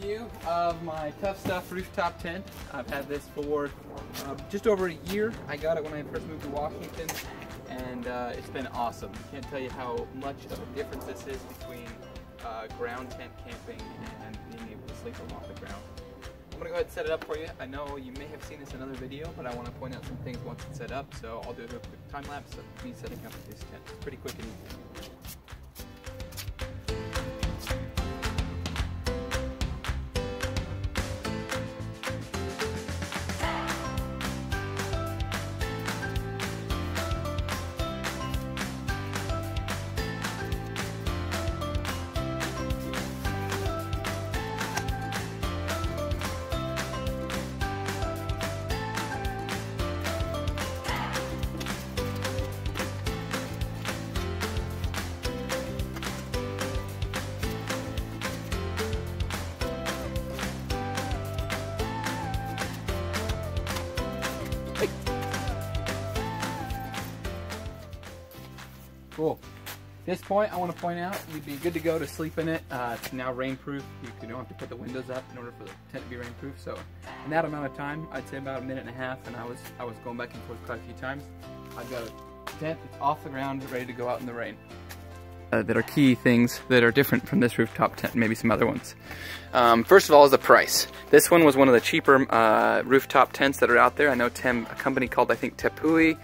review of my Tuff Stuff rooftop tent. I've had this for just over a year. I got it when I first moved to Washington, and it's been awesome. I can't tell you how much of a difference this is between ground tent camping and being able to sleep along the ground. I'm going to go ahead and set it up for you. I know you may have seen this in another video, but I want to point out some things once it's set up, so I'll do a quick time lapse of me setting up this tent. It's pretty quick and easy. Cool. At this point, I want to point out you'd be good to go to sleep in it. It's now rainproof. You don't have to put the windows up in order for the tent to be rainproof. So in that amount of time, I'd say about a minute and a half, and I was going back and forth quite a few times. I've got a tent that's off the ground, ready to go out in the rain. That are key things that are different from this rooftop tent, maybe some other ones. First of all is the price. This one was one of the cheaper rooftop tents that are out there. I know a company called, I think, Tepui.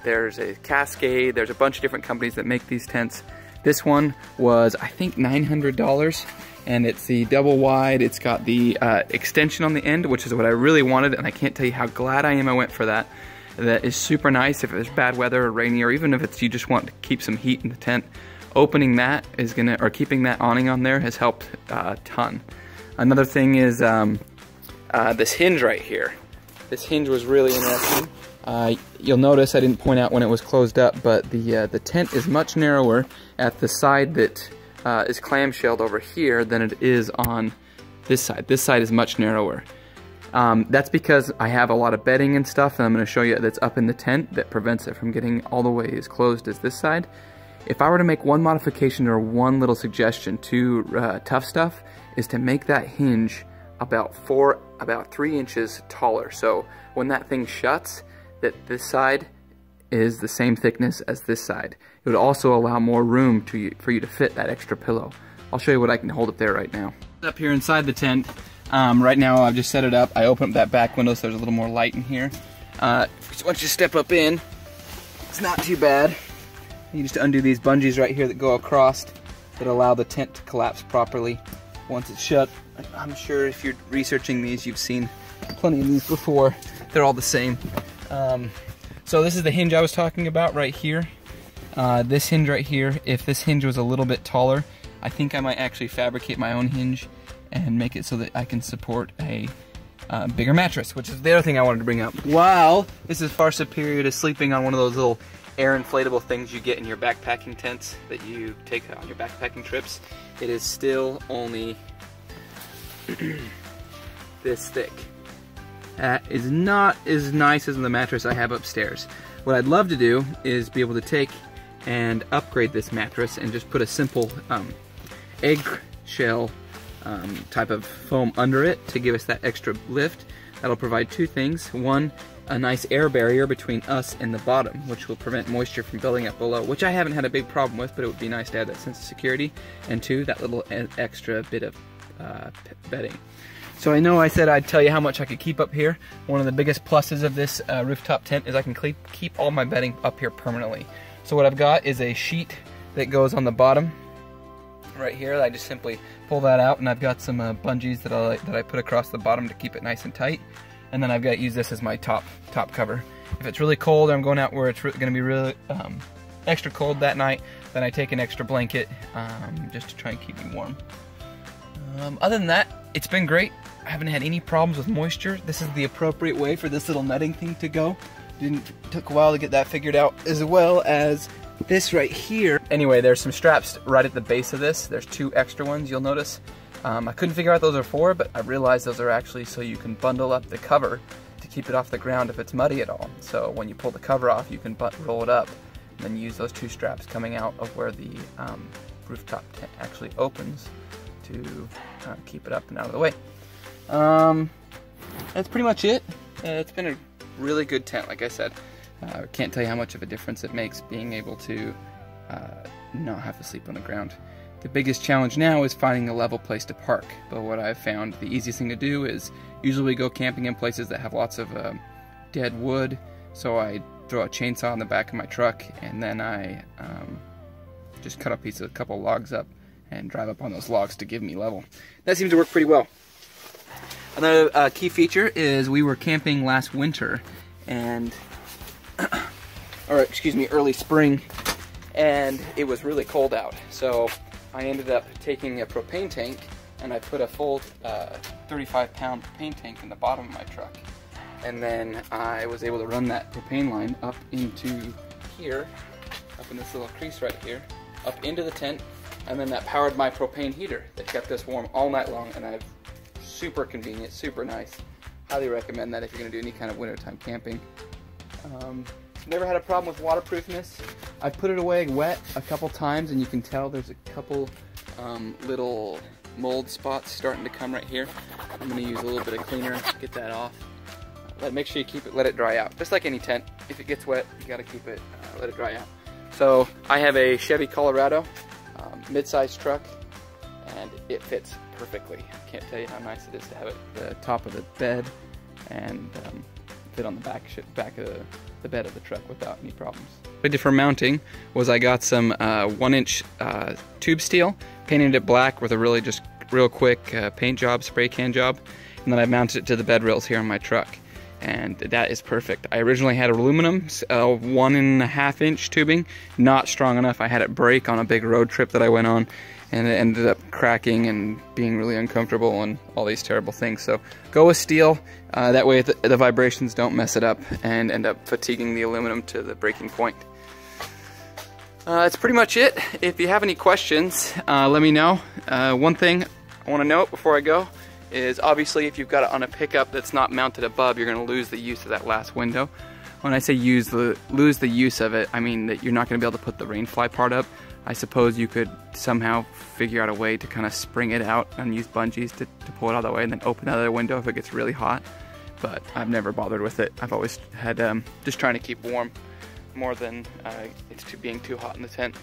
There's a Cascade, there's a bunch of different companies that make these tents. This one was, I think, $900, and it's the double wide. It's got the extension on the end, which is what I really wanted, and I can't tell you how glad I am I went for that. That is super nice if it's bad weather or rainy, or even if it's you just want to keep some heat in the tent. Opening that is gonna, or keeping that awning on there has helped a ton. Another thing is this hinge right here. This hinge was really interesting. You'll notice I didn't point out when it was closed up, but the tent is much narrower at the side that is clamshelled over here than it is on this side. This side is much narrower. That's because I have a lot of bedding and stuff, and I'm going to show you that's up in the tent that prevents it from getting all the way as closed as this side. If I were to make one modification or one little suggestion to Tuff Stuff, is to make that hinge about 3 inches taller. So when that thing shuts, that this side is the same thickness as this side. It would also allow more room for you to fit that extra pillow. I'll show you what I can hold up there right now. Up here inside the tent, right now I've just set it up. I opened up that back window so there's a little more light in here. So once you step up in, it's not too bad. You just undo these bungees right here that go across that allow the tent to collapse properly once it's shut. I'm sure if you're researching these, you've seen plenty of these before. They're all the same. So this is the hinge I was talking about right here. This hinge right here, if this hinge was a little bit taller, I think I might actually fabricate my own hinge and make it so that I can support a bigger mattress, which is the other thing I wanted to bring up. Wow, this is far superior to sleeping on one of those little air inflatable things you get in your backpacking tents that you take on your backpacking trips. It is still only this thick. That is not as nice as the mattress I have upstairs. What I'd love to do is be able to take and upgrade this mattress and just put a simple eggshell type of foam under it to give us that extra lift. That'll provide two things. One, a nice air barrier between us and the bottom, which will prevent moisture from building up below, which I haven't had a big problem with, but it would be nice to have that sense of security. And two, that little extra bit of bedding. So I know I said I'd tell you how much I could keep up here. One of the biggest pluses of this rooftop tent is I can keep all my bedding up here permanently. So what I've got is a sheet that goes on the bottom right here. I just simply pull that out, and I've got some bungees that I put across the bottom to keep it nice and tight. And then I've got to use this as my top cover. If it's really cold, or I'm going out where it's going to be really extra cold that night, then I take an extra blanket just to try and keep me warm. Other than that, it's been great. I haven't had any problems with moisture. This is the appropriate way for this little netting thing to go. Took a while to get that figured out, as well as this right here. Anyway, there's some straps right at the base of this. There's 2 extra ones, you'll notice. I couldn't figure out those are for, but I realized those are actually so you can bundle up the cover to keep it off the ground if it's muddy at all. So when you pull the cover off, you can roll it up and then use those 2 straps coming out of where the rooftop tent actually opens to keep it up and out of the way. That's pretty much it. It's been a really good tent, like I said. I can't tell you how much of a difference it makes being able to not have to sleep on the ground. The biggest challenge now is finding a level place to park, but what I've found the easiest thing to do is usually we go camping in places that have lots of dead wood, so I throw a chainsaw in the back of my truck and then I just cut a couple logs up and drive up on those logs to give me level. That seems to work pretty well. Another key feature is we were camping last winter and or excuse me, early spring, and it was really cold out. So I ended up taking a propane tank and I put a full 35-pound propane tank in the bottom of my truck. And then I was able to run that propane line up into here, up in this little crease right here, up into the tent, and then that powered my propane heater that kept us warm all night long, and I've super convenient, super nice. Highly recommend that if you're going to do any kind of wintertime camping. Never had a problem with waterproofness. I put it away wet a couple times and you can tell there's a couple little mold spots starting to come right here. I'm going to use a little bit of cleaner to get that off. Make sure you let it dry out. Just like any tent, if it gets wet, you got to keep it, let it dry out. So I have a Chevy Colorado mid-size truck and it fits perfectly. I can't tell you how nice it is to have it at the top of the bed and fit on the back of the bed of the truck without any problems. What I did for mounting was I got some 1-inch tube steel, painted it black with a real quick paint job, spray can job, and then I mounted it to the bed rails here on my truck. And that is perfect. I originally had aluminum 1.5-inch tubing, not strong enough. I had it break on a big road trip that I went on, and it ended up cracking and being really uncomfortable and all these terrible things. So go with steel, that way the vibrations don't mess it up and end up fatiguing the aluminum to the breaking point. That's pretty much it. If you have any questions, let me know. One thing I want to note before I go is obviously if you've got it on a pickup that's not mounted above, you're going to lose the use of that last window. When I say lose the use of it, I mean that you're not going to be able to put the rainfly part up. I suppose you could somehow figure out a way to kind of spring it out and use bungees to pull it out of the way and then open that other window if it gets really hot. But I've never bothered with it. I've always had just trying to keep warm more than it's being too hot in the tent.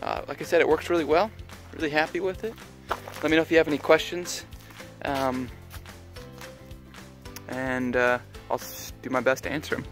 Like I said, it works really well. Really happy with it. Let me know if you have any questions. And I'll do my best to answer them.